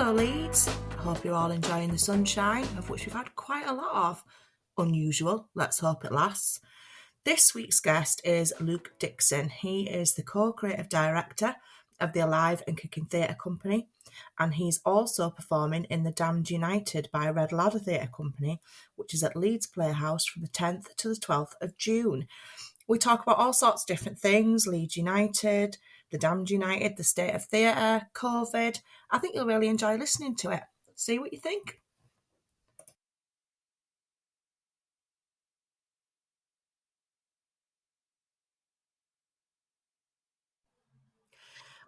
Hello Leeds, hope you're all enjoying the sunshine, of which we've had quite a lot of. Unusual, let's hope it lasts. This week's guest is Luke Dickson. He is the co-creative director of the Alive and Kicking Theatre Company, and he's also performing in the Damned United by Red Ladder Theatre Company, which is at Leeds Playhouse from the 10th to the 12th of June. We talk about all sorts of different things: Leeds United, the Damned United, the state of theatre, COVID. I think you'll really enjoy listening to it. See what you think.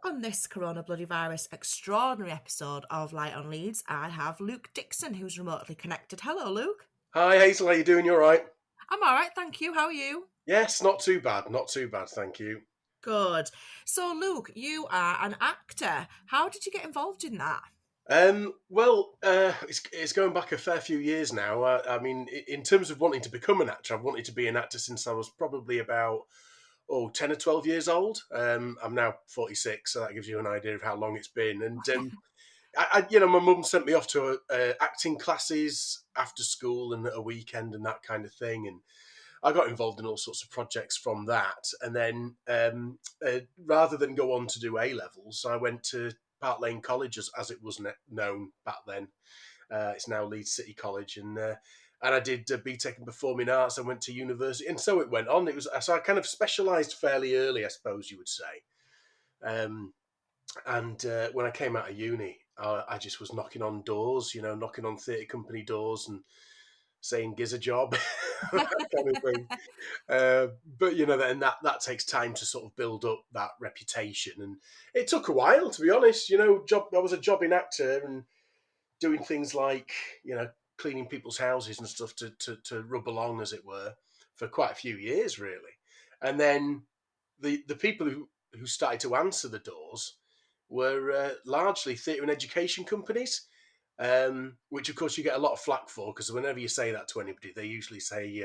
On this coronavirus extraordinary episode of Light on Leeds, I have Luke Dickson, who's remotely connected. Hello, Luke. Hi, Hazel. How you doing? You all right? I'm all right, thank you. How are you? Yes, not too bad. Not too bad, thank you. Good. So, Luke, you are an actor. How did you get involved in that? It's going back a fair few years now. I mean, in terms of wanting to become an actor, I've wanted to be an actor since I was probably about 10 or 12 years old. I'm now 46, so that gives you an idea of how long it's been. And my mum sent me off to acting classes after school and at a weekend and that kind of thing. And I got involved in all sorts of projects from that. And then rather than go on to do A-levels, I went to Park Lane College, as it was known back then. It's now Leeds City College. And I did BTEC in Performing Arts. I went to university. And so it went on. So I kind of specialised fairly early, I suppose you would say. And when I came out of uni, I just was knocking on doors, knocking on theatre company doors and saying, "Giz a job," that kind of thing. But then that takes time to sort of build up that reputation, and it took a while, to be honest. I was a jobbing actor and doing things like cleaning people's houses and stuff to rub along, as it were, for quite a few years, really. And then the people who started to answer the doors were largely theatre and education companies. Which of course you get a lot of flack for, because whenever you say that to anybody, they usually say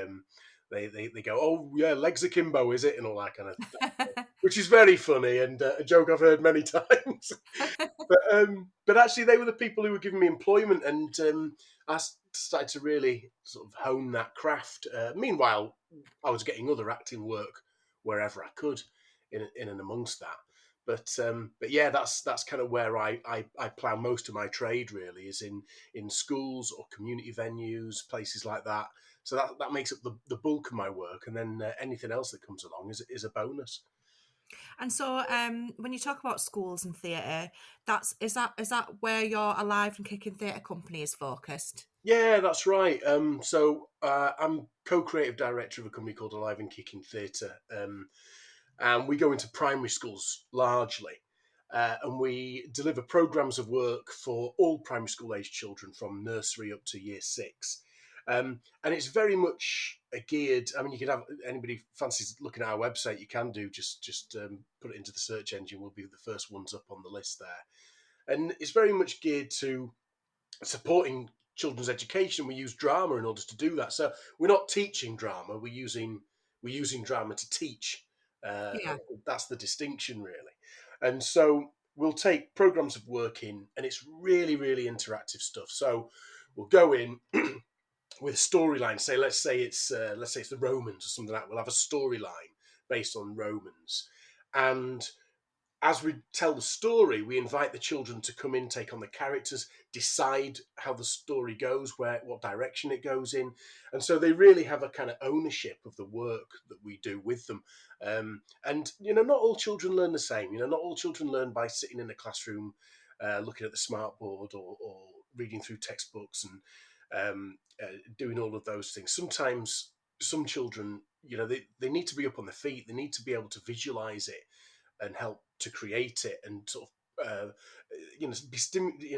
they go, "Oh yeah, legs akimbo, is it?" and all that kind of stuff, which is very funny and a joke I've heard many times. But actually, they were the people who were giving me employment, and I started to really sort of hone that craft. Meanwhile, I was getting other acting work wherever I could in and amongst that. But yeah, that's kind of where I plough most of my trade, really, is in schools or community venues, places like that. So that makes up the bulk of my work, and then anything else that comes along is a bonus. And so, when you talk about schools and theatre, is that where your Alive and Kicking Theatre Company is focused? Yeah, that's right. So I'm co-creative director of a company called Alive and Kicking Theatre, and we go into primary schools largely. And we deliver programmes of work for all primary school age children from nursery up to year 6. And it's very much geared. I mean, you can have anybody fancies looking at our website, you can do just put it into the search engine. We'll be the first ones up on the list there. And it's very much geared to supporting children's education. We use drama in order to do that. So we're not teaching drama. We're using drama to teach. Yeah. That's the distinction, really. And so we'll take programs of work in, and it's really, really interactive stuff. So we'll go in with a storyline. Let's say it's the Romans or something like that. We'll have a storyline based on Romans, and as we tell the story, we invite the children to come in, take on the characters, decide how the story goes, what direction it goes in. And so they really have a kind of ownership of the work that we do with them. And not all children learn the same. Not all children learn by sitting in a classroom, looking at the smart board or reading through textbooks and doing all of those things. Sometimes some children, they need to be up on their feet. They need to be able to visualize it and help to create it, and sort of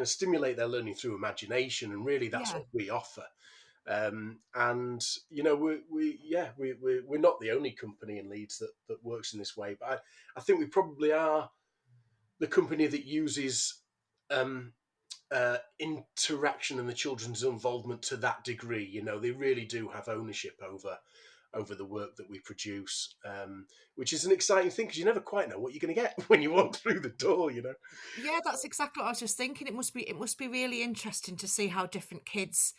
stimulate their learning through imagination. And really, that's Yeah. what we offer. And we're not the only company in Leeds that works in this way, but I think we probably are the company that uses interaction and the children's involvement to that degree. They really do have ownership over over the work that we produce, which is an exciting thing because you never quite know what you're going to get when you walk through the door, you know. Yeah, that's exactly what I was just thinking. It must be really interesting to see how different kids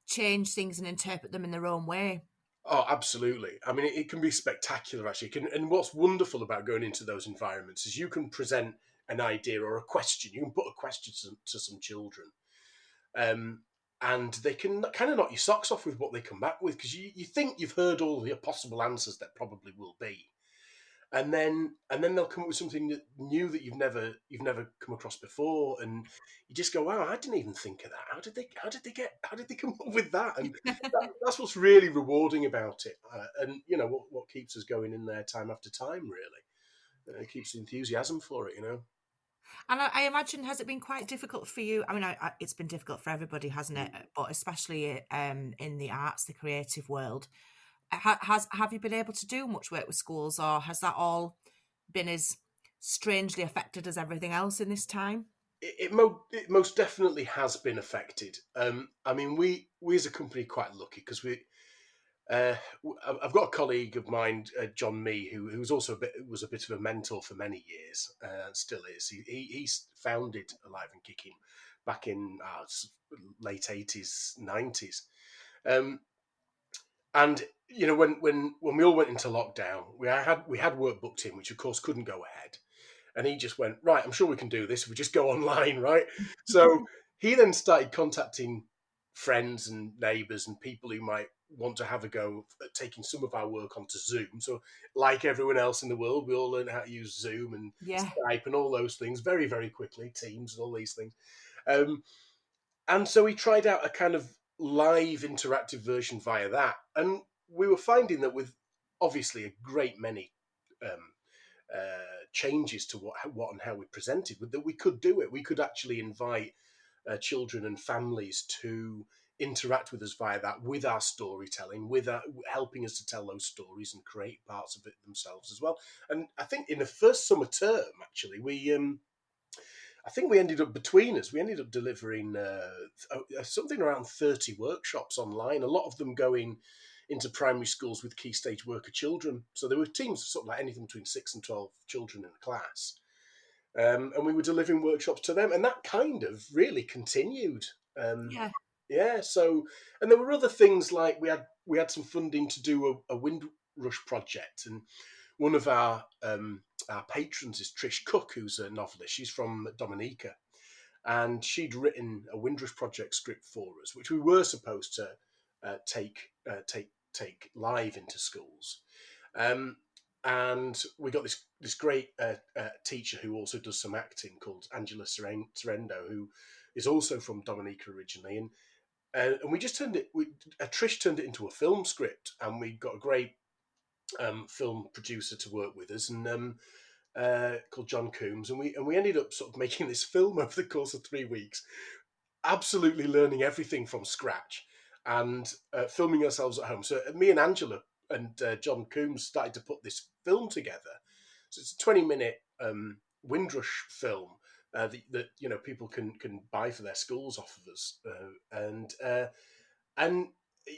change things and interpret them in their own way. Oh, absolutely. I mean, it can be spectacular, actually. And what's wonderful about going into those environments is you can present an idea or a question. You can put a question to some children, um, and they can kind of knock your socks off with what they come back with because you think you've heard all the possible answers that probably will be, and then they'll come up with something new that you've never come across before, and you just go, wow, I didn't even think of that. How did they come up with that? And that's what's really rewarding about it, and what keeps us going in there time after time, really. It keeps the enthusiasm for it, And I imagine, has it been quite difficult for you? I mean, it's been difficult for everybody, hasn't it? But especially in the arts, the creative world. Have you been able to do much work with schools, or has that all been as strangely affected as everything else in this time? It most definitely has been affected. I mean, we as a company are quite lucky because uh, I've got a colleague of mine, John Mee, who's also was a bit of a mentor for many years, still is. He's founded Alive and Kicking back in late 80s, 90s. Um, and when we all went into lockdown, we had work booked in, which of course couldn't go ahead. And he just went, right, I'm sure we can do this if we just go online, right? So he then started contacting friends and neighbours and people who might want to have a go at taking some of our work onto Zoom. So, like everyone else in the world, we all learned how to use Zoom and Yeah, Skype and all those things very, very quickly, Teams and all these things. Um, and so we tried out a kind of live interactive version via that. And we were finding that with obviously a great many um, changes to what and how we presented, that we could do it. We could actually invite children and families to interact with us via that, with our storytelling, with helping us to tell those stories and create parts of it themselves as well. And I think in the first summer term, actually, I think we ended up between us. We ended up delivering something around 30 workshops online. A lot of them going into primary schools with key stage worker children. So there were teams of sort of like anything between 6 and 12 children in a class, and we were delivering workshops to them, and that kind of really continued. Um, yeah, yeah. So, and there were other things like we had some funding to do a Windrush project, and one of our patrons is Trish Cook, who's a novelist. She's from Dominica, and she'd written a Windrush project script for us, which we were supposed to take live into schools. Um, and we got this great teacher who also does some acting called Angela Serendo, who is also from Dominica originally, and we just turned it. Trish turned it into a film script, and we got a great film producer to work with us, and called John Coombs, and we ended up sort of making this film over the course of 3 weeks, absolutely learning everything from scratch, and filming ourselves at home. So me and Angela and John Coombs started to put this film together. So it's a 20-minute Windrush film that people can buy for their schools off of us, and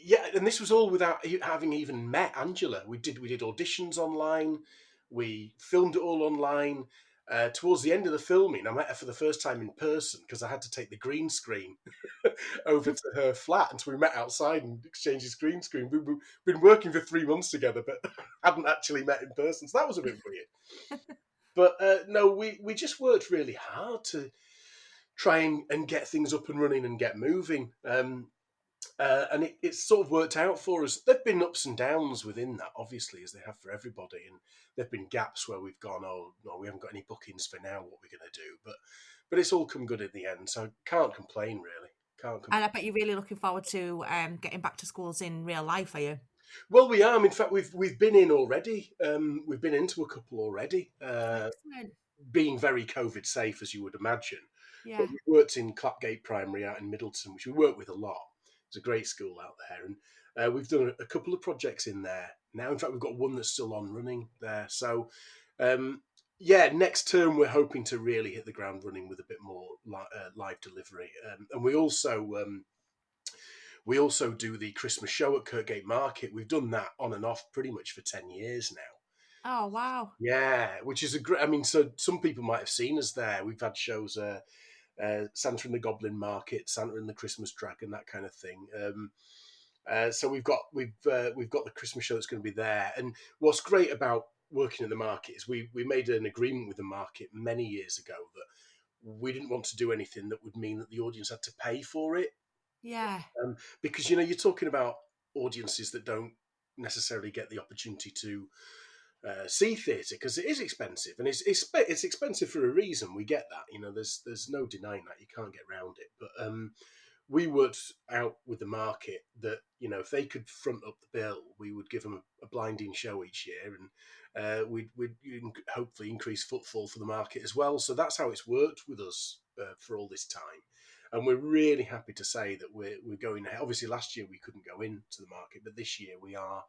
yeah, and this was all without having even met Angela. We did auditions online, we filmed it all online. Towards the end of the filming, I met her for the first time in person because I had to take the green screen over to her flat, and so we met outside and exchanged this green screen. We've been working for 3 months together, but hadn't actually met in person, so that was a bit weird. But no, we just worked really hard to try and get things up and running and get moving. And it's sort of worked out for us. There've been ups and downs within that, obviously, as they have for everybody. And there've been gaps where we've gone, oh no, we haven't got any bookings for now. What we're going to do? But it's all come good in the end. So can't complain really. Can't complain. and I bet you're really looking forward to getting back to schools in real life, are you? Well, we are. In fact, we've been in already. We've been into a couple already. Excellent. Being very COVID safe, as you would imagine. But Yeah. we worked in Clapgate Primary out in Middleton, which we work with a lot. It's a great school out there, and we've done a couple of projects in there now. In fact, we've got one that's still on running there. So, yeah, next term we're hoping to really hit the ground running with a bit more live delivery, and we also We also do the Christmas show at Kirkgate Market. We've done that on and off pretty much for 10 years now. Oh, wow. Yeah, which is a great. I mean, so some people might have seen us there. We've had shows, Santa and the Goblin Market, Santa and the Christmas Dragon, that kind of thing. So we've got the Christmas show that's going to be there. And what's great about working at the market is we made an agreement with the market many years ago that we didn't want to do anything that would mean that the audience had to pay for it, Yeah. because you know you're talking about audiences that don't necessarily get the opportunity to see theatre because it is expensive, and it's expensive for a reason. We get that, you know. There's no denying that. You can't get around it. But we worked out with the market that, you know, if they could front up the bill, we would give them a blinding show each year, and we'd hopefully increase footfall for the market as well. So that's how it's worked with us for all this time. And we're really happy to say that we're going ahead. Obviously, last year we couldn't go into the market, but this year we are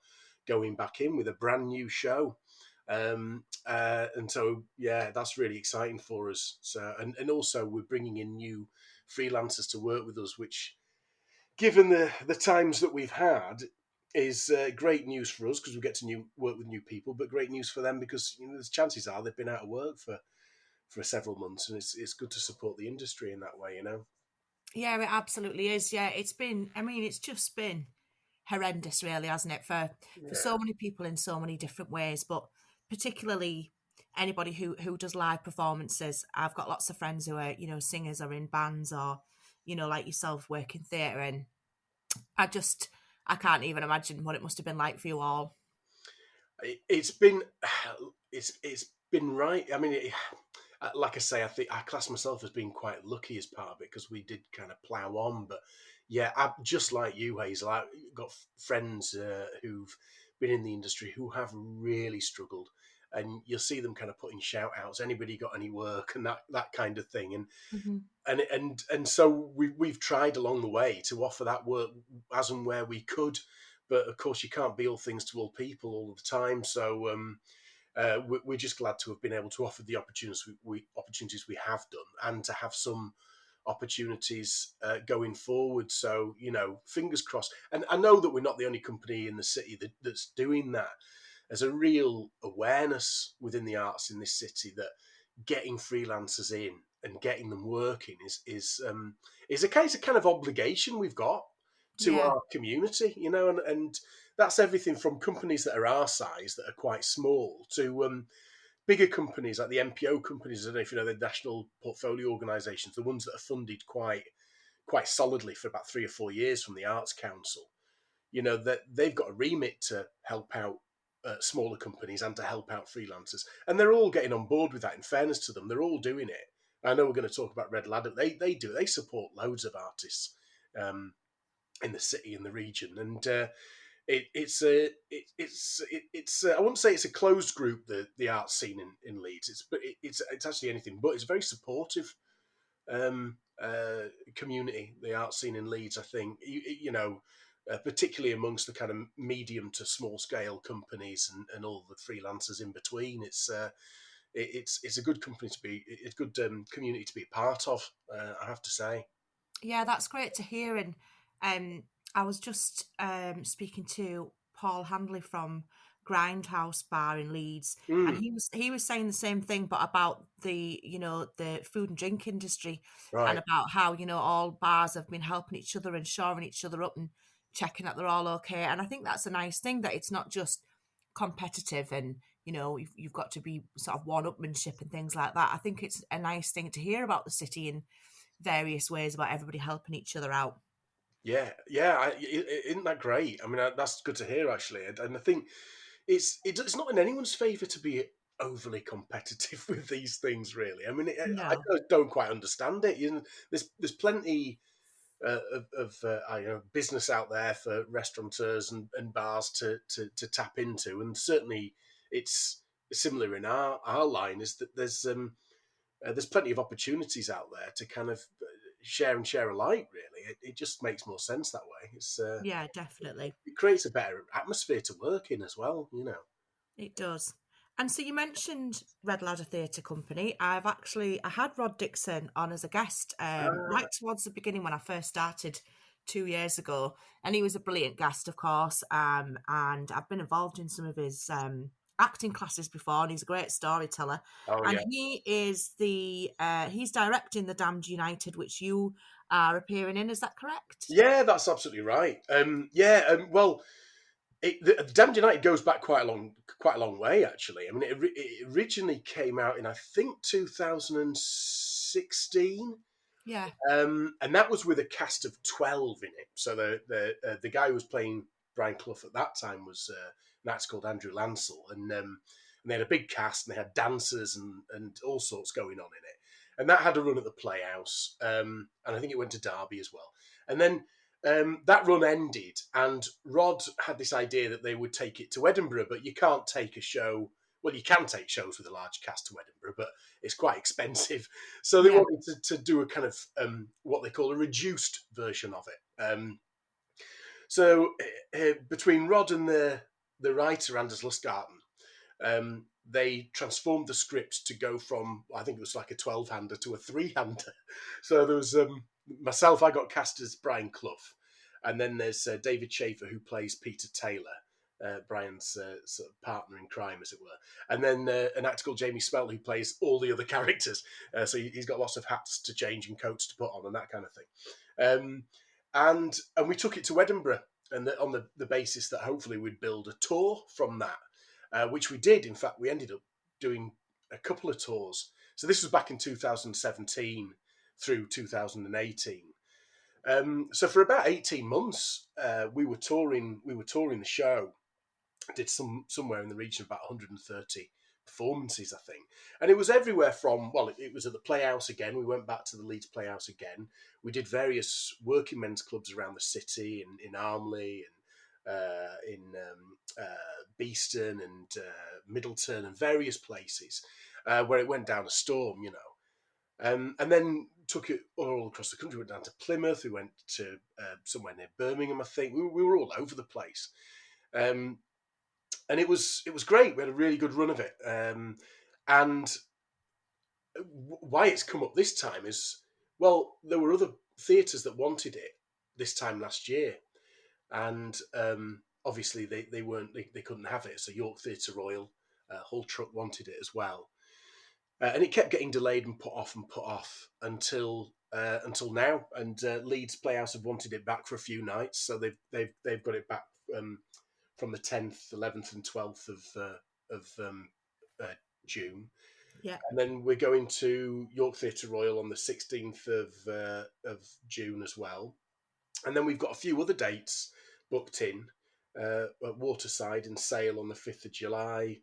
going back in with a brand new show. And so, yeah, that's really exciting for us. So, and also we're bringing in new freelancers to work with us, which, given the times that we've had, is great news for us because we get to work with new people, but great news for them because, you know, the chances are they've been out of work for several months, and it's good to support the industry in that way, you know. Yeah, it absolutely is. Yeah, it's been, I mean, it's just been horrendous, really, hasn't it, for Yeah. so many people in so many different ways, but particularly anybody who does live performances. I've got lots of friends who are, you know, singers or in bands or, you know, like yourself, work in theatre, and I just I can't even imagine what it must have been like for you all. It's been it's been right. I mean, like I say, I think I class myself as being quite lucky as part of it because we did kind of plough on. But yeah, just like you, Hazel, I've got friends who've been in the industry who have really struggled, and you'll see them kind of putting shout outs. Anybody got any work and that kind of thing, Hmm. and so we've tried along the way to offer that work as and where we could. But of course, you can't be all things to all people all the time. So we're just glad to have been able to offer the opportunities we have done, and to have some opportunities going forward. So, you know, fingers crossed. And I know that we're not the only company in the city that's doing that. There's a real awareness within the arts in this city that getting freelancers in and getting them working is a case of kind of obligation we've got to Yeah, our community, you know, and that's everything from companies that are our size that are quite small to bigger companies like the MPO companies. I don't know if you know, the national portfolio organisations, the ones that are funded quite solidly for about 3 or 4 years from the Arts Council. You know, that they've got a remit to help out smaller companies and to help out freelancers, and they're all getting on board with that. In fairness to them, they're all doing it. I know we're going to talk about Red Ladder. They support loads of artists um, in the city and the region, and it's I wouldn't say it's a closed group, the art scene in Leeds. It's actually anything but. It's a very supportive um, community, the art scene in Leeds. I think you know, particularly amongst the kind of medium to small scale companies and all the freelancers in between. It's a good company to be. It's a good community to be a part of. I have to say. yeah, that's great to hear. And um, I was just speaking to Paul Handley from Grindhouse Bar in Leeds, and Mm, he was saying the same thing, but about the, you know, the food and drink industry, and right. about how, you know, all bars have been helping each other and shoring each other up and checking that they're all okay. And I think that's a nice thing, that it's not just competitive and, you know, you've got to be sort of one-upmanship and things like that. I think it's a nice thing to hear about the city in various ways, about everybody helping each other out. Yeah, yeah. Isn't that great? I mean, that's good to hear actually, and I think it's not in anyone's favour to be overly competitive with these things. Really, I mean, I No. don't quite understand it. You know, there's plenty I know, business out there for restaurateurs and bars to tap into, and certainly it's similar in our line. Is that there's plenty of opportunities out there to kind of share alike. Really, it just makes more sense that way. Yeah, definitely. It creates a better atmosphere to work in as well. You know. It does. And so you mentioned Red Ladder Theatre Company. I had Rod Dickson on as a guest Ah, right towards the beginning when I first started 2 years ago, and he was a brilliant guest, of course. And I've been involved in some of his acting classes before, and he's a great storyteller. Oh And yeah, he is he's directing the Damned United, which you are appearing in. Is that correct? yeah, that's absolutely right. Well, the Damned United goes back quite a long way actually. I mean, it originally came out in I think 2016. Yeah, And that was with a cast of 12 in it. So the guy who was playing Brian Clough at that time was an actor called Andrew Lancel, and they had a big cast and they had dancers and all sorts going on in it. And that had a run at the Playhouse, and I think it went to Derby as well. And then that run ended, and Rod had this idea that they would take it to Edinburgh, but you can't take a show. Well, you can take shows with a large cast to Edinburgh, but it's quite expensive. So they yeah, wanted to do a kind of what they call a reduced version of it. So between Rod and the writer Anders Lustgarten, they transformed the script to go from, I think it was like a 12-hander to a 3-hander. So there was myself, I got cast as Brian Clough, and then there's David Schaefer who plays Peter Taylor, Brian's sort of partner in crime, as it were. And then an actor called Jamie Smelt who plays all the other characters. So he's got lots of hats to change and coats to put on and that kind of thing. And we took it to Edinburgh, and on the basis that hopefully we'd build a tour from that, which we did. In fact, we ended up doing a couple of tours. So this was back in 2017 through 2018. So for about 18 months, we were touring the show. Did somewhere in the region of about 130 performances, I think. And it was everywhere from, well, it was at the Playhouse again. We went back to the Leeds Playhouse again. We did various working men's clubs around the city, in Armley and in Beeston and Middleton and various places where it went down a storm, you know. And then took it all across the country. We went down to Plymouth. We went to somewhere near Birmingham, I think. We were all over the place. And it was great. We had a really good run of it. And why it's come up this time is, well, there were other theatres that wanted it this time last year, and obviously they couldn't have it. So York Theatre Royal, Hull Truck wanted it as well, and it kept getting delayed and put off until now. And Leeds Playhouse have wanted it back for a few nights, so they've got it back. From the 10th, 11th, and 12th of June. yeah, And then we're going to York Theatre Royal on the 16th of June as well. And then we've got a few other dates booked in at Waterside and Sale on the 5th of July,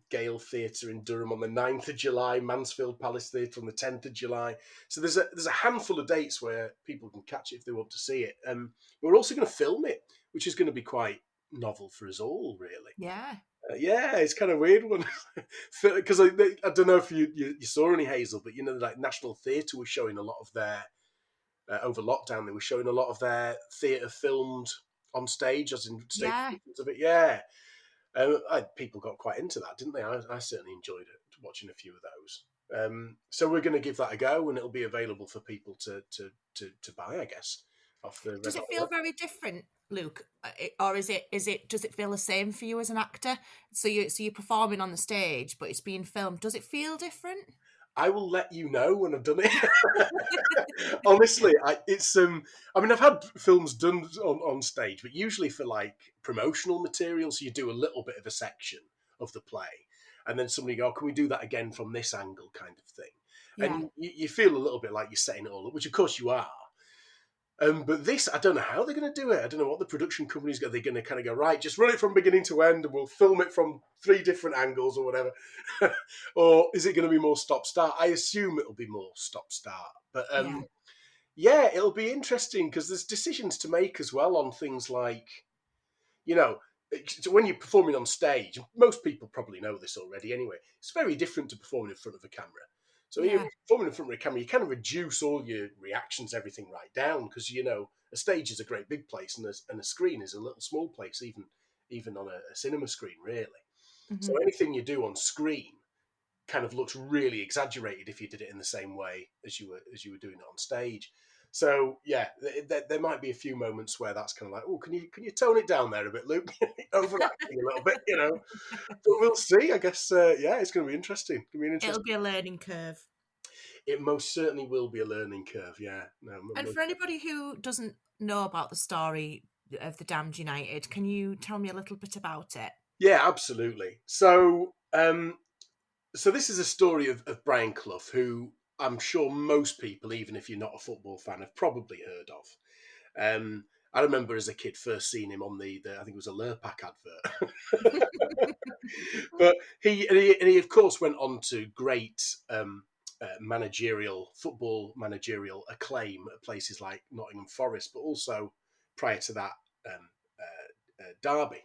Gale Theatre in Durham on the 9th of July, Mansfield Palace Theatre on the 10th of July. So there's a handful of dates where people can catch it if they want to see it. We're also going to film it, which is going to be quite novel for us all, really. yeah. Yeah, it's kind of weird one because I don't know if you saw any, Hazel, but you know, like National Theatre was showing a lot of their over lockdown. They were showing a lot of their theatre filmed on stage, as in stage Yeah. of it. Yeah, people got quite into that, didn't they? I certainly enjoyed it, watching a few of those. So we're going to give that a go, and it'll be available for people to buy, I guess, off the Does Red it Hot feel web. very different, Luke, or is it does it feel the same for you as an actor? So you're performing on the stage, but it's being filmed. Does it feel different? I will let you know when I've done it. Honestly, I mean, I've had films done on stage, but usually for like promotional materials, you do a little bit of a section of the play, and then somebody go, oh, "Can we do that again from this angle?" kind of thing. Yeah, And you feel a little bit like you're setting it all up, which of course you are. But this, I don't know how they're going to do it. I don't know what the production company's got. They're going to kind of go, right, just run it from beginning to end and we'll film it from 3 different angles or whatever. Or is it going to be more stop-start? I assume it'll be more stop-start. But yeah, yeah, it'll be interesting because there's decisions to make as well on things like, you know, when you're performing on stage, most people probably know this already anyway, it's very different to performing in front of a camera. So when you're yeah. performing in front of a camera, you kind of reduce all your reactions, everything right down, because, you know, a stage is a great big place and a screen is a little small place, even on a cinema screen, really. So Hmm. anything you do on screen kind of looks really exaggerated if you did it in the same way as you were doing it on stage. So yeah, there might be a few moments where that's kind of like, oh, can you tone it down there a bit, Luke? Overacting a little bit, But we'll see. I guess yeah, it's going to be interesting. It's going to be an It'll interesting. be a learning curve. It most certainly will be a learning curve. Yeah. No. And for anybody who doesn't know about the story of the Damned United, can you tell me a little bit about it? Yeah, absolutely. So this is a story of Brian Clough, who I'm sure most people, even if you're not a football fan, have probably heard of. I remember as a kid first seeing him on the I think it was a Lurpak advert. But he of course went on to great managerial acclaim at places like Nottingham Forest, but also prior to that, Derby.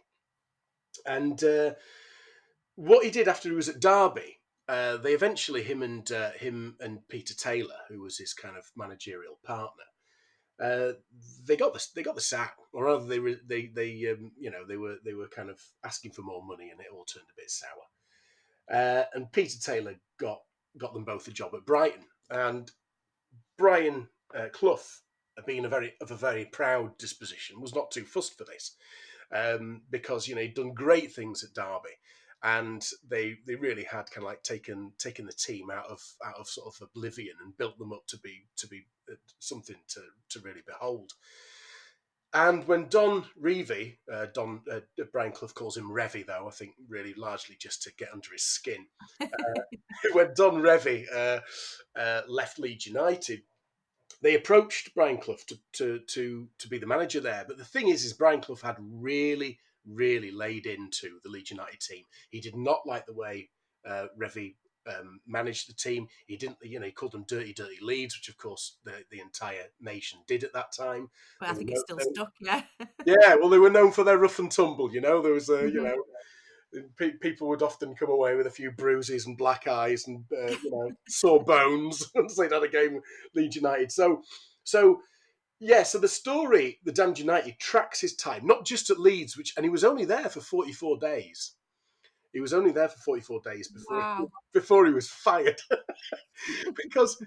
And what he did after he was at Derby, they eventually him and Peter Taylor, who was his kind of managerial partner, uh, they got the sack, or rather they were kind of asking for more money, and it all turned a bit sour. And Peter Taylor got them both a job at Brighton, and Brian Clough, being of a very proud disposition, was not too fussed for this, because he'd done great things at Derby, and they really had kind of like taken the team out of sort of oblivion and built them up to be something to really behold. And when Don Revie, Brian Clough calls him Revie, though I think really largely just to get under his skin. When Don Revie left Leeds United, they approached Brian Clough to be the manager there. But the thing is Brian Clough had really, really laid into the Leeds United team. He did not like the way Revie managed the team. He didn't, he called them dirty, dirty Leeds, which of course the entire nation did at that time. Well, I think it's still stuck, yeah. Yeah, well, they were known for their rough and tumble. There was Mhm. people would often come away with a few bruises and black eyes and sore bones once they'd had a game with Leeds United. So yeah, so the story, the Damned United, tracks his time not just at Leeds, and he was only there for 44 days. He was only there for 44 days Wow. before he was fired. because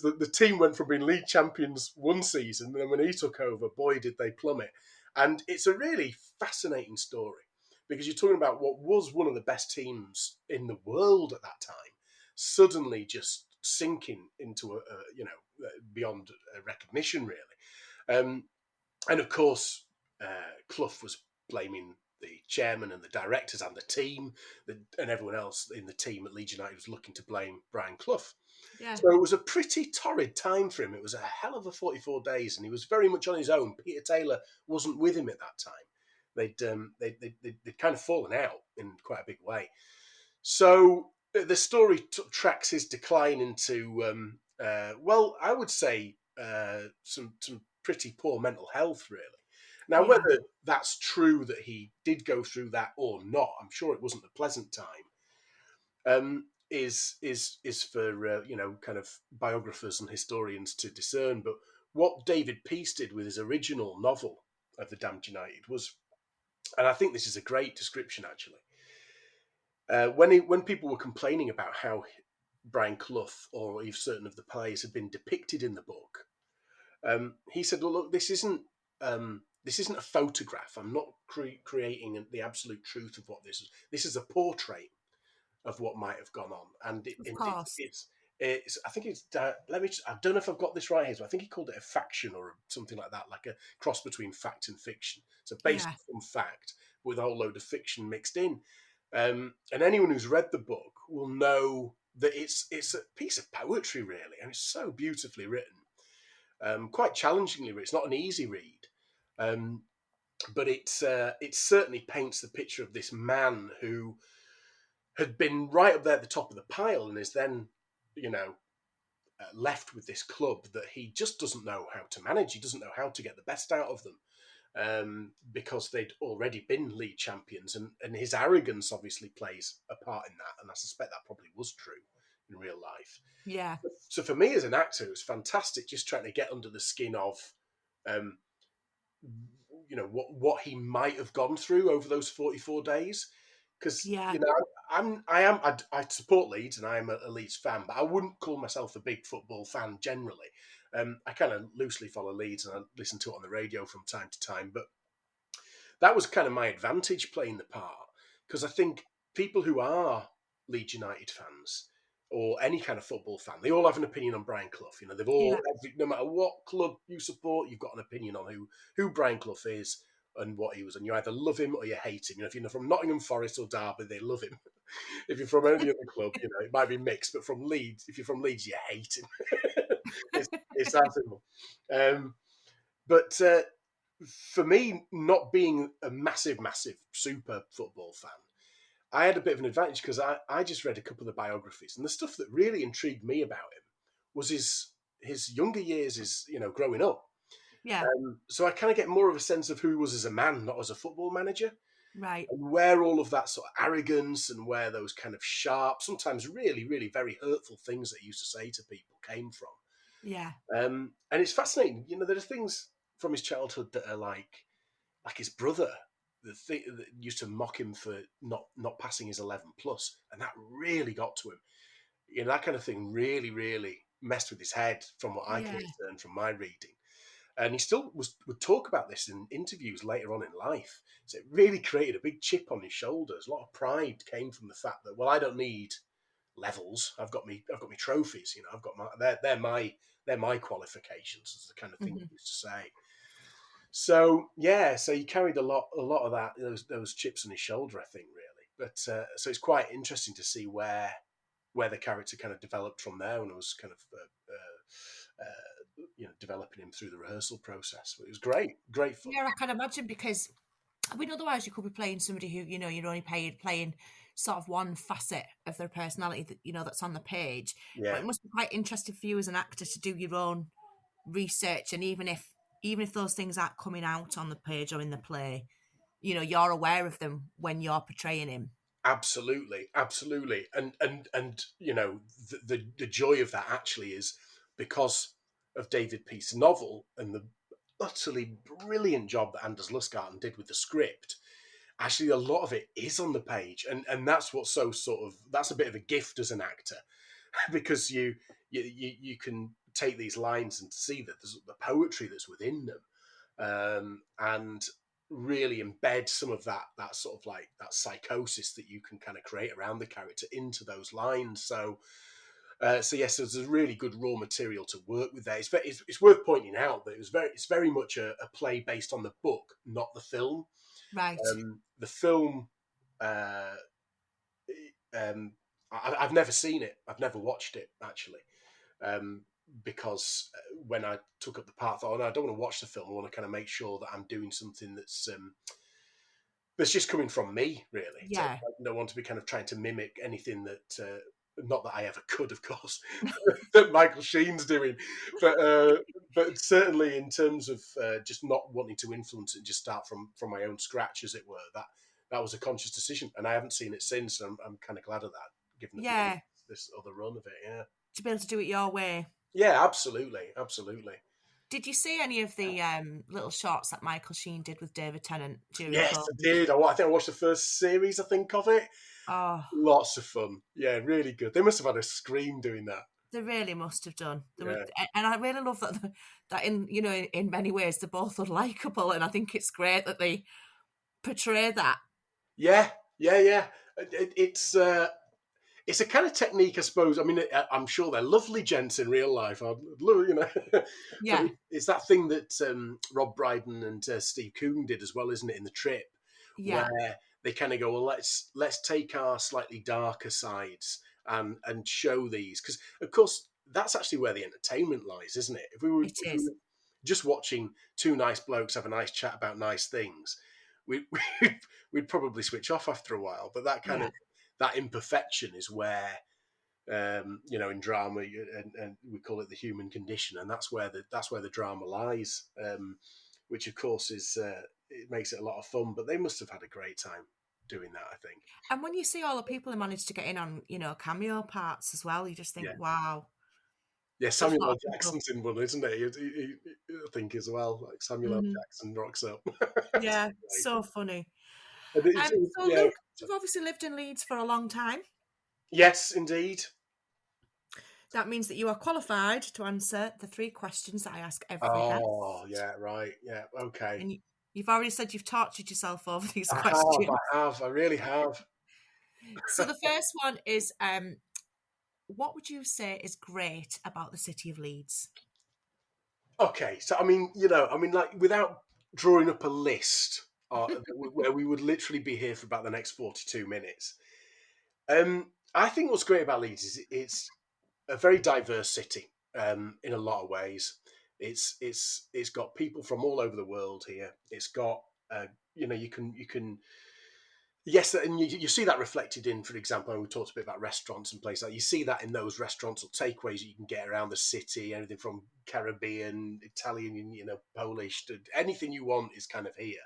the team went from being league champions one season, and then when he took over, boy, did they plummet. And it's a really fascinating story because you're talking about what was one of the best teams in the world at that time, suddenly just sinking into beyond recognition, really. And of course, Clough was blaming the chairman and the directors and the team, and everyone else in the team at Leeds United was looking to blame Brian Clough. Yeah. So it was a pretty torrid time for him. It was a hell of a 44 days, and he was very much on his own. Peter Taylor wasn't with him at that time. They'd kind of fallen out in quite a big way. So the story tracks his decline into, well, I would say some pretty poor mental health, really. Now, Yeah. whether that's true that he did go through that or not, I'm sure it wasn't a pleasant time. Is for kind of biographers and historians to discern. But what David Peace did with his original novel of the Damned United was, and I think this is a great description actually. When people were complaining about how Brian Clough or even certain of the players had been depicted in the book, he said, "Well, look, this isn't a photograph. I'm not creating the absolute truth of what this is. This is a portrait of what might have gone on, and Of course. it's I think it's let me just, I don't know if I've got this right here, but I think he called it a faction or something like that, like a cross between fact and fiction. So based Yeah. on fact with a whole load of fiction mixed in, and anyone who's read the book will know that it's a piece of poetry really, and it's so beautifully written, quite challengingly written. It's not an easy read. But it certainly paints the picture of this man who had been right up there at the top of the pile and is then, left with this club that he just doesn't know how to manage. He doesn't know how to get the best out of them, because they'd already been league champions, and his arrogance obviously plays a part in that. And I suspect that probably was true in real life. Yeah. So for me as an actor, it was fantastic just trying to get under the skin of, what he might have gone through over those 44 days. Because Yeah. I support Leeds and I am a Leeds fan, but I wouldn't call myself a big football fan generally. I kind of loosely follow Leeds and I listen to it on the radio from time to time, but that was kind of my advantage playing the part because I think people who are Leeds United fans or any kind of football fan, they all have an opinion on Brian Clough. You know, they've all, Yeah. no matter what club you support, you've got an opinion on who Brian Clough is and what he was. And you either love him or you hate him. You know, if you're from Nottingham Forest or Derby, they love him. If you're from any other club, you know, it might be mixed. But from Leeds, if you're from Leeds, you hate him. it's that simple. But for me, not being a massive super football fan, I had a bit of an advantage because I just read a couple of the biographies, and the stuff that really intrigued me about him was his younger years, growing up. Yeah. So I kind of get more of a sense of who he was as a man, not as a football manager, Right. and where all of that sort of arrogance and where those kind of sharp, sometimes really very hurtful things that he used to say to people came from. Yeah. And it's fascinating. You know, there are things from his childhood that are like his brother, the thing that used to mock him for not passing his 11 plus, and that really got to him. You know, that kind of thing really messed with his head, from what I can Yeah. discern from my reading. And he still would talk about this in interviews later on in life. So it really created a big chip on his shoulders. A lot of pride came from the fact that, well, I don't need levels. I've got me trophies. You know, I've got they're my qualifications. Is the kind of thing he used to say. So yeah, so he carried a lot of that those chips on his shoulder, I think, really. But so it's quite interesting to see where the character kind of developed from there, and I was kind of developing him through the rehearsal process. But it was great fun. Yeah, I can imagine, because I mean, otherwise you could be playing somebody who, you know, you're only playing sort of one facet of their personality that, you know, that's on the page. But Yeah, it must be quite interesting for you as an actor to do your own research, and even if those things aren't coming out on the page or in the play, you know, you're aware of them when you're portraying him. absolutely, and you know the joy of that actually is because of David Peace's novel and the utterly brilliant job that Anders Lustgarten did with the script. Actually, a lot of it is on the page, and that's what's so that's a bit of a gift as an actor because you can take these lines and see that there's the poetry that's within them, and really embed some of that sort of like that psychosis that you can kind of create around the character into those lines. So yes, there's a really good raw material to work with there. It's worth pointing out that it's very much a play based on the book, not the film. Right. The film, uh, I've never seen it. I've never watched it actually, because when I took up the part, I thought, oh, no, I don't want to watch the film. I want to kind of make sure that I'm doing something that's just coming from me, really. Yeah. I don't want to be kind of trying to mimic anything that, not that I ever could, of course, that Michael Sheen's doing, but certainly in terms of just not wanting to influence it and just start from my own scratch, as it were. That was a conscious decision, and I haven't seen it since. And I'm kind of glad of that, given that we've done Yeah. this other run of it. Yeah, To be able to do it your way. yeah, absolutely. Did you see any of the little shots that Michael Sheen did with David Tennant during Yes, I COVID? did. I think I watched the first series. I think of it. Oh, Lots of fun. Yeah, really good. They must have had a scream doing that. they really must have done. Yeah. And I really love that in, you know, in many ways they're both unlikable, and I think it's great that they portray that. Yeah, yeah. It's a kind of technique, I suppose. I mean, I'm sure they're lovely gents in real life. You know, but Yeah, it's that thing that Rob Brydon and Steve Coogan did as well, isn't it? In the Trip, yeah, where they kind of go, well, let's take our slightly darker sides and show these, because of course that's actually where the entertainment lies, isn't it? it If we is. were just watching two nice blokes have a nice chat about nice things, we'd probably switch off after a while. But that kind Yeah, of that imperfection is where, in drama, and we call it the human condition, and that's where the drama lies, which of course is it makes it a lot of fun. But they must have had a great time doing that, I think. and when you see all the people who managed to get in on, you know, cameo parts as well, you just think, Yeah, wow, yeah. such a Samuel lot L. of people. Jackson's in one, isn't he? I think as well. Like Samuel L. Mhm. Jackson rocks up. It's Yeah, great. so funny. And So yeah. Luke, you've obviously lived in Leeds for a long time. Yes, indeed. That means that you are qualified to answer the 3 questions that I ask every guest. Oh, yeah, right. Yeah, okay. And you've already said you've tortured yourself over these I questions. have, I really have. So the first one is, what would you say is great about the city of Leeds? Okay, so I mean, like without drawing up a list where we would literally be here for about the next 42 minutes. I think what's great about Leeds is it's a very diverse city in a lot of ways. It's got people from all over the world here. It's got you can yes, and you see that reflected in, for example, we talked a bit about restaurants and places like you see that in those restaurants or takeaways that you can get around the city. Anything from Caribbean, Italian, Polish, to anything you want is kind of here.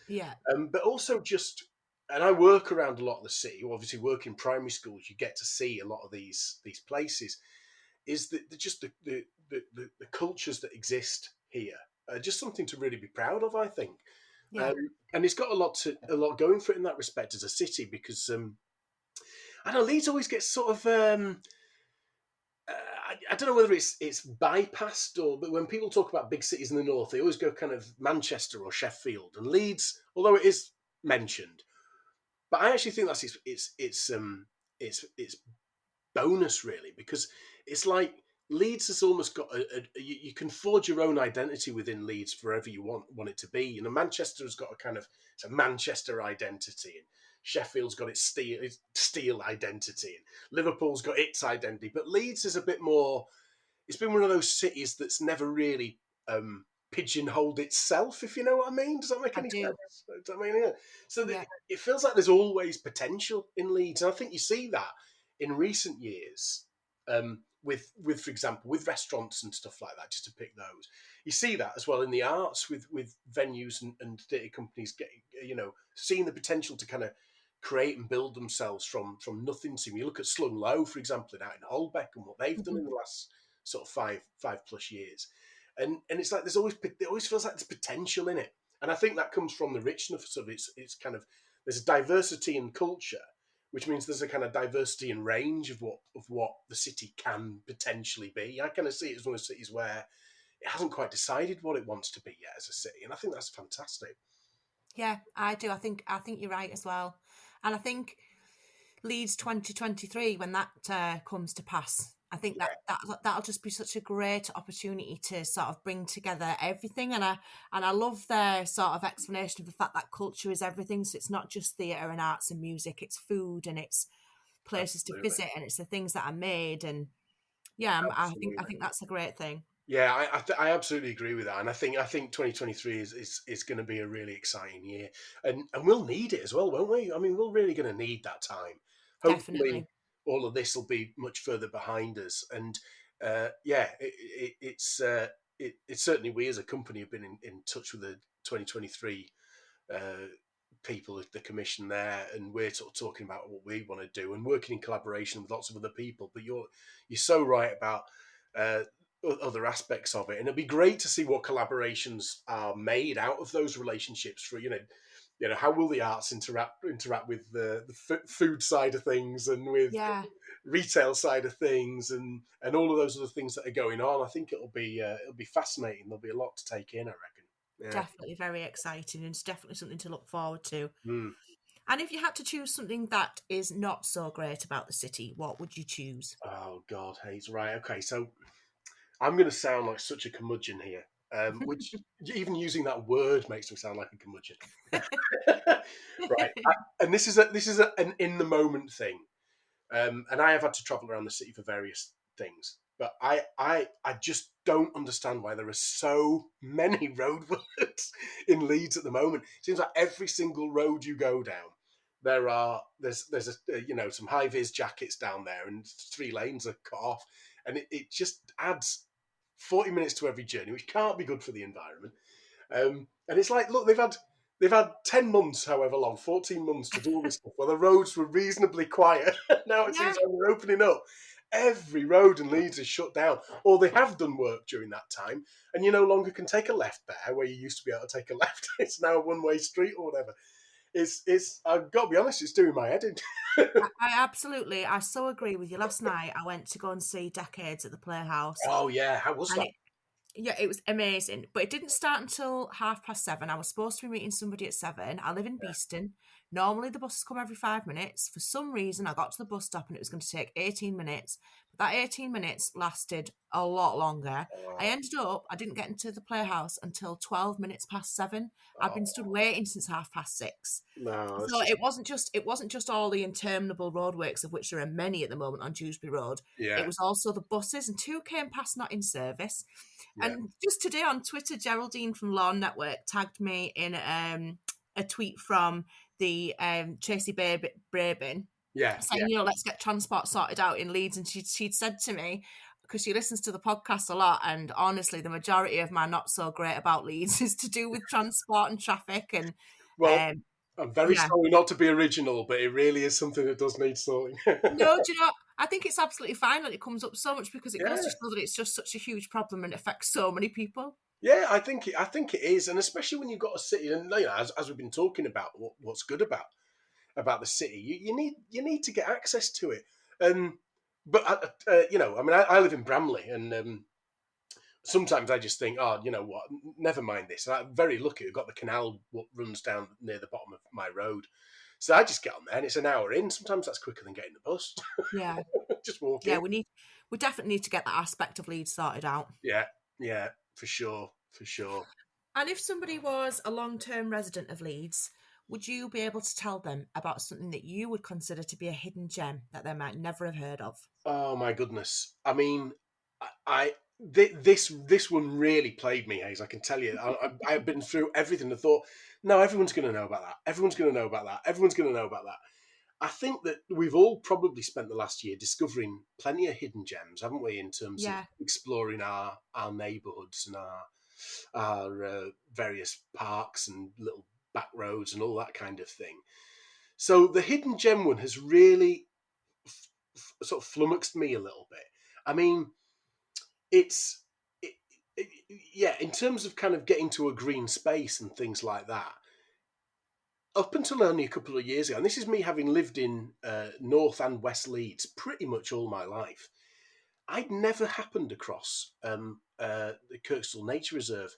Yeah, But also just, and I work around a lot of the city. Obviously, work in primary schools, you get to see a lot of these places. Is that just the cultures that exist here? Just something to really be proud of, I think. yeah, Um, and it's got a lot going for it in that respect as a city because I don't know, Leeds always gets sort of I don't know whether it's bypassed but when people talk about big cities in the north, they always go kind of Manchester or Sheffield and Leeds, although it is mentioned. But I actually think that's its bonus really because it's like Leeds has almost got you can forge your own identity within Leeds wherever you want it to be. Manchester has got it's a Manchester identity, and Sheffield's got its steel identity, and Liverpool's got its identity. But Leeds is a bit more. It's been one of those cities that's never really pigeonholed itself, if you know what I mean. Does that make I any do. sense? I mean, yeah. So Yeah, it feels like there's always potential in Leeds, and I think you see that in recent years with for example, with restaurants and stuff like that. Just to pick those, you see that as well in the arts with venues and theatre companies getting seeing the potential to kind of create and build themselves from nothing. So you look at Slung Low, for example, out in Holbeck and what they've done mhm, in the last sort of five plus years, and it's like it always feels like there's potential in it, and I think that comes from the richness of it's kind of there's a diversity in culture, which means there's a kind of diversity in range of what the city can potentially be. I kind of see it as one of the cities where it hasn't quite decided what it wants to be yet as a city, and I think that's fantastic. yeah, I do. I think you're right as well, and I think Leeds 2023 when that comes to pass. I think Yeah, that'll just be such a great opportunity to sort of bring together everything, and I love their sort of explanation of the fact that culture is everything. So it's not just theatre and arts and music; it's food and it's places to absolutely, visit and it's the things that are made. And yeah, I absolutely. think that's a great thing. Yeah, I absolutely agree with that, and I think 2023 is going to be a really exciting year, and we'll need it as well, won't we? I mean, we're really going to need that time. Definitely, Hopefully, all of this will be much further behind us, and yeah, it's certainly we as a company have been in touch with the 2023 uh, people at the commission there, and we're sort of talking about what we want to do and working in collaboration with lots of other people. But you're so right about uh, other aspects of it, and it'd be great to see what collaborations are made out of those relationships. For how will the arts interact with the food side of things and with yeah, retail side of things and all of those other things that are going on. I think it'll be fascinating. There'll be a lot to take in, I reckon. Yeah. definitely very exciting, and it's definitely something to look forward to. Mm. And if you had to choose something that is not so great about the city, what would you choose? Oh God, Hayes. Right. Okay. So I'm going to sound like such a curmudgeon here, which even using that word makes me sound like a curmudgeon. Right. And an in the moment thing. And I have had to travel around the city for various things, but I just don't understand why there are so many roadworks in Leeds at the moment. It seems like every single road you go down, there's some high vis jackets down there, and 3 lanes are cut off, and it just adds 40 minutes to every journey, which can't be good for the environment. And it's like, look, they've had 10 months, however long, 14 months to do all this stuff. Well, the roads were reasonably quiet. Now it Yeah, seems like they're opening up. Every road in Leeds is shut down, or they have done work during that time, and you no longer can take a left there where you used to be able to take a left. It's now a one-way street or whatever. it's. I've got to be honest, it's doing my head in. I so agree with you. Last night I went to go and see Decades at the Playhouse, Oh yeah, how was and that? it was amazing. But it didn't start until 7:30. I was supposed to be meeting somebody at 7. I live in Beeston. Normally the buses come every 5 minutes. For some reason, I got to the bus stop and it was going to take 18 minutes. But that 18 minutes lasted a lot longer. Oh, I didn't get into the Playhouse until 12 minutes past 7. I've been stood oh waiting since 6:30. no, it's So just it wasn't just all the interminable roadworks, of which there are many at the moment on Dewsbury Road. It yeah, was also the buses, and 2 came past not in service. yeah, And just today on Twitter, Geraldine from Lawn Network tagged me in a tweet from the Tracy Brabin yeah, saying, yeah. let's get transport sorted out in Leeds. And she'd said to me, because she listens to the podcast a lot, and honestly, the majority of my not so great about Leeds is to do with transport and traffic. And Well, um, I'm very yeah, sorry not to be original, but it really is something that does need sorting. no, do you know? I think it's absolutely fine that it comes up so much because it goes to Yeah, show that it's just such a huge problem and affects so many people. yeah, I think it is, and especially when you've got a city, and as we've been talking about, what's good about the city, you need to get access to it. But I mean, I live in Bramley, and sometimes I just think, oh, you know what, never mind this. And I'm very lucky. I've got the canal what runs down near the bottom of my road, so I just get on there, and it's an hour in. Sometimes that's quicker than getting the bus. Yeah, Just walk yeah, in. we definitely need to get that aspect of Leeds sorted out. Yeah, yeah, for sure, for sure. And if somebody was a long-term resident of Leeds, would you be able to tell them about something that you would consider to be a hidden gem that they might never have heard of? Oh my goodness. I mean, this one really played me, Hayes. I can tell you. I've been through everything and thought, no, everyone's going to know about that. Everyone's going to know about that. Everyone's going to know about that. I think that we've all probably spent the last year discovering plenty of hidden gems, haven't we? In terms of Yeah, exploring our neighbourhoods and our various parks and little back roads and all that kind of thing. So the hidden gem one has really sort of flummoxed me a little bit. I mean, it's it, yeah, in terms of kind of getting to a green space and things like that. Up until only a couple of years ago, and this is me having lived in North and West Leeds pretty much all my life, I'd never happened across the Kirkstall Nature Reserve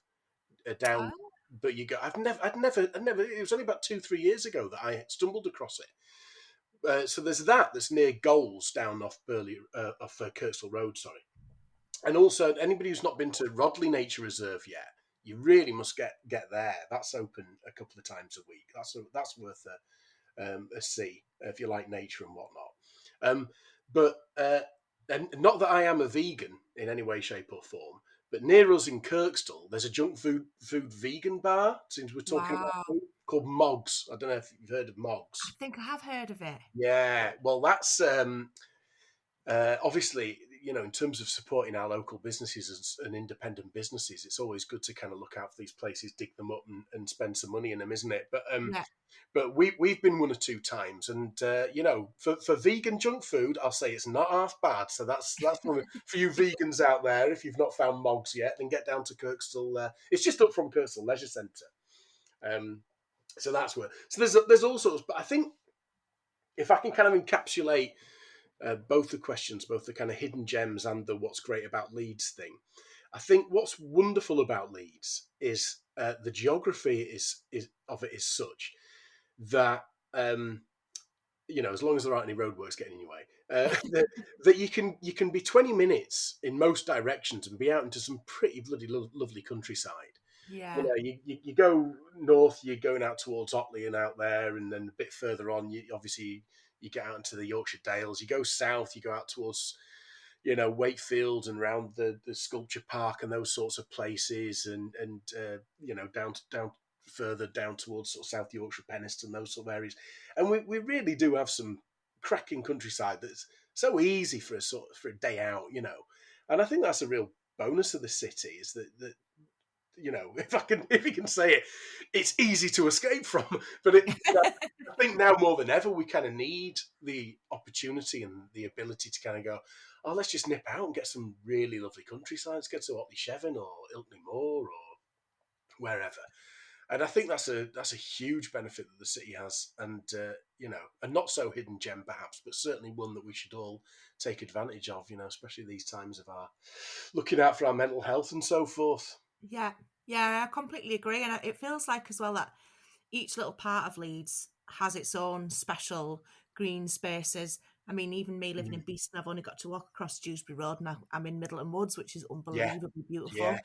down. oh, But you go, I'd never. It was only about 2-3 years ago that I stumbled across it. So there's that's near Goals down off Kirkstall Road, sorry. And also, anybody who's not been to Rodley Nature Reserve yet, you really must get there. That's open a couple of times a week. That's worth a see if you like nature and whatnot. But and not that I am a vegan in any way, shape, or form. But near us in Kirkstall, there's a junk food vegan bar. Since we're talking about wow. food, called Mogs. I don't know if you've heard of I Mogs. think I have heard of it. Yeah, well, that's obviously, in terms of supporting our local businesses and independent businesses, it's always good to kind of look out for these places, dig them up, and spend some money in them, isn't it? Yeah. But we've been 1 or 2 times, and for vegan junk food, I'll say it's not half bad. So that's one for you vegans out there. If you've not found Mogs yet, then get down to Kirkstall. It's just up from Kirkstall Leisure Centre. Um, so that's where. So there's all sorts. But I think if I can kind of encapsulate both the questions, both the kind of hidden gems and the what's great about Leeds thing. I think what's wonderful about Leeds is the geography is of it is such that as long as there aren't any roadworks getting in your way, that you can be 20 minutes in most directions and be out into some pretty bloody lovely countryside. Yeah. You go north, you're going out towards Otley and out there, and then a bit further on, you get out into the Yorkshire Dales. You go south, you go out towards Wakefield and around the Sculpture Park and those sorts of places, and down further down towards sort of South Yorkshire, Penistone, those sort of areas, and we really do have some cracking countryside that's so easy for a day out, and I think that's a real bonus of the city is that if you can say it, it's easy to escape from. But I think now more than ever, we kind of need the opportunity and the ability to kind of go, oh, let's just nip out and get some really lovely countryside. Let's get to Otley Shevin or Ilkley Moor or wherever. And I think that's a huge benefit that the city has, and a not so hidden gem perhaps, but certainly one that we should all take advantage of. Especially these times of our looking out for our mental health and so forth. Yeah, yeah, I completely agree. And it feels like as well that each little part of Leeds has its own special green spaces. I mean, even me living in Beeston, I've only got to walk across Dewsbury Road and I'm in Middleton Woods, which is Yeah, unbelievably yeah. beautiful.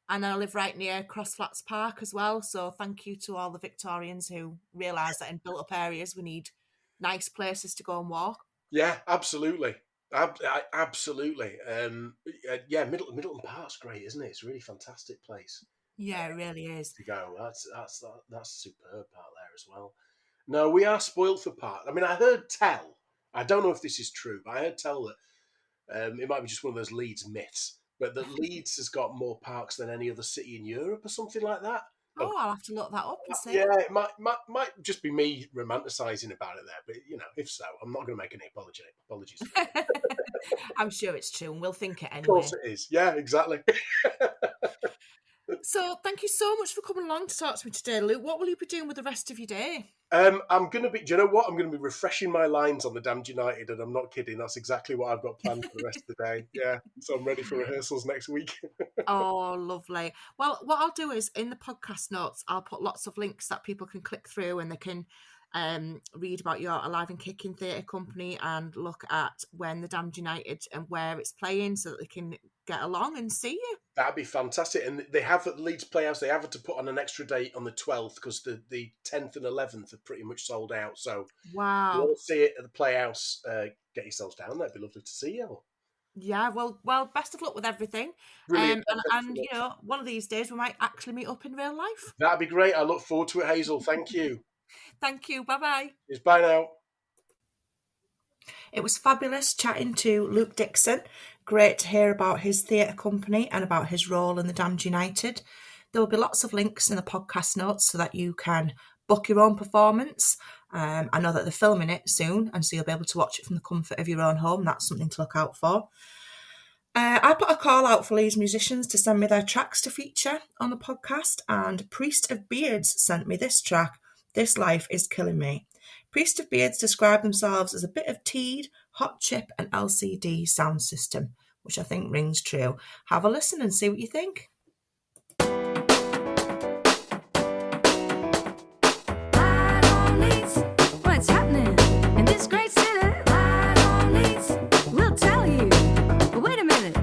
And I live right near Crossflats Park as well. So thank you to all the Victorians who realise that in built-up areas we need nice places to go and walk. Yeah, absolutely. Absolutely. Yeah, Middleton Park's great, isn't it? It's a really fantastic place Yeah, it really is. to go. That's superb part there as well. No, we are spoilt for park. I mean, I heard tell. I don't know if this is true, but I heard tell that it might be just one of those Leeds myths, but that Leeds has got more parks than any other city in Europe or something like that. Oh, I'll have to look that up and see. Yeah, it might just be me romanticising about it there, but if so, I'm not going to make any apologies. I'm sure it's true, and we'll think it anyway. Of course it is. Yeah, exactly. So, thank you so much for coming along to talk to me today, Luke. What will you be doing with the rest of your day? I'm going to be. Do you know what? I'm going to be refreshing my lines on the Damned United, and I'm not kidding. That's exactly what I've got planned for the rest of the day. Yeah, so I'm ready for rehearsals next week. Oh, lovely. Well, what I'll do is in the podcast notes, I'll put lots of links that people can click through and they can read about your Alive and Kicking Theatre Company and look at when the Damned United and where it's playing so that they can get along and see you. That'd be fantastic. And they have at the Leeds Playhouse, they have had to put on an extra date on the 12th because the 10th and 11th are pretty much sold out. So wow. If you want to see it at the Playhouse, get yourselves down there. It'd be lovely to see you. Yeah, well, best of luck with everything. And one of these days we might actually meet up in real life. That'd be great. I look forward to it, Hazel. Thank you. Thank you. Bye-bye. Bye now. It was fabulous chatting to Luke Dickson. Great to hear about his theatre company and about his role in the Damned United. There will be lots of links in the podcast notes so that you can book your own performance. I know that they're filming it soon, and so you'll be able to watch it from the comfort of your own home. That's something to look out for. I put a call out for Leeds musicians to send me their tracks to feature on the podcast, and Priest of Beards sent me this track, This Life Is Killing Me. Priest of Beards describe themselves as a bit of Teed, Hot Chip and LCD sound system, which I think rings true. Have a listen and see what you think. What's happening in this great city? We'll tell you. Wait a minute.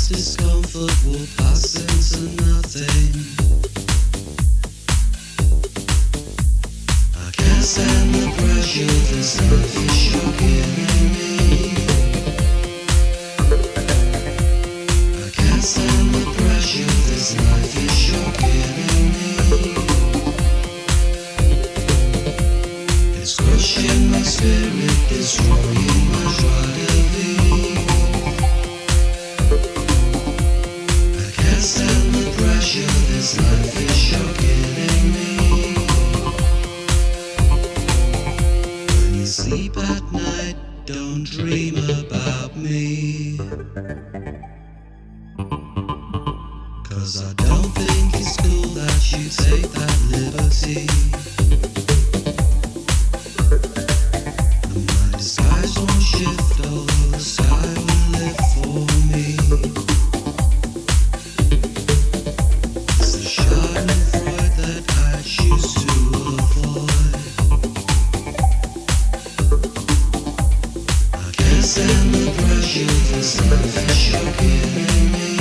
Discomfort thought will pass into nothing. I can't stand the pressure this life is shocking me. I can't stand the pressure this life is shocking me. It's crushing my spirit, destroying my joie de vivre. I can't stand the pressure this life is shocking me. When you sleep at night, don't dream about me. 'Cause I don't think it's cool that you take that liberty. And my disguise won't shift, although the sky will lift for me. It's the schadenfreude that I choose to avoid. I can't stand the pressure this life is shocking me.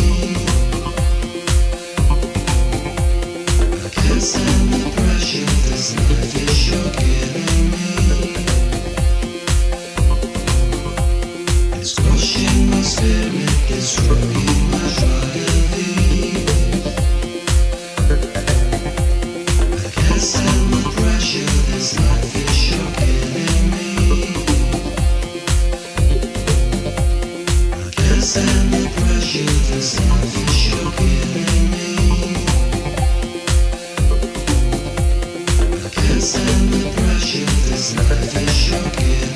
I can't stand the pressure this life is shocking me. It's crushing my spirit, destroying my joie de vivre. I can't stand the pressure this life is shocking me. I can't stand the pressure this life is shocking me. I can't stand the pressure this life is shocking.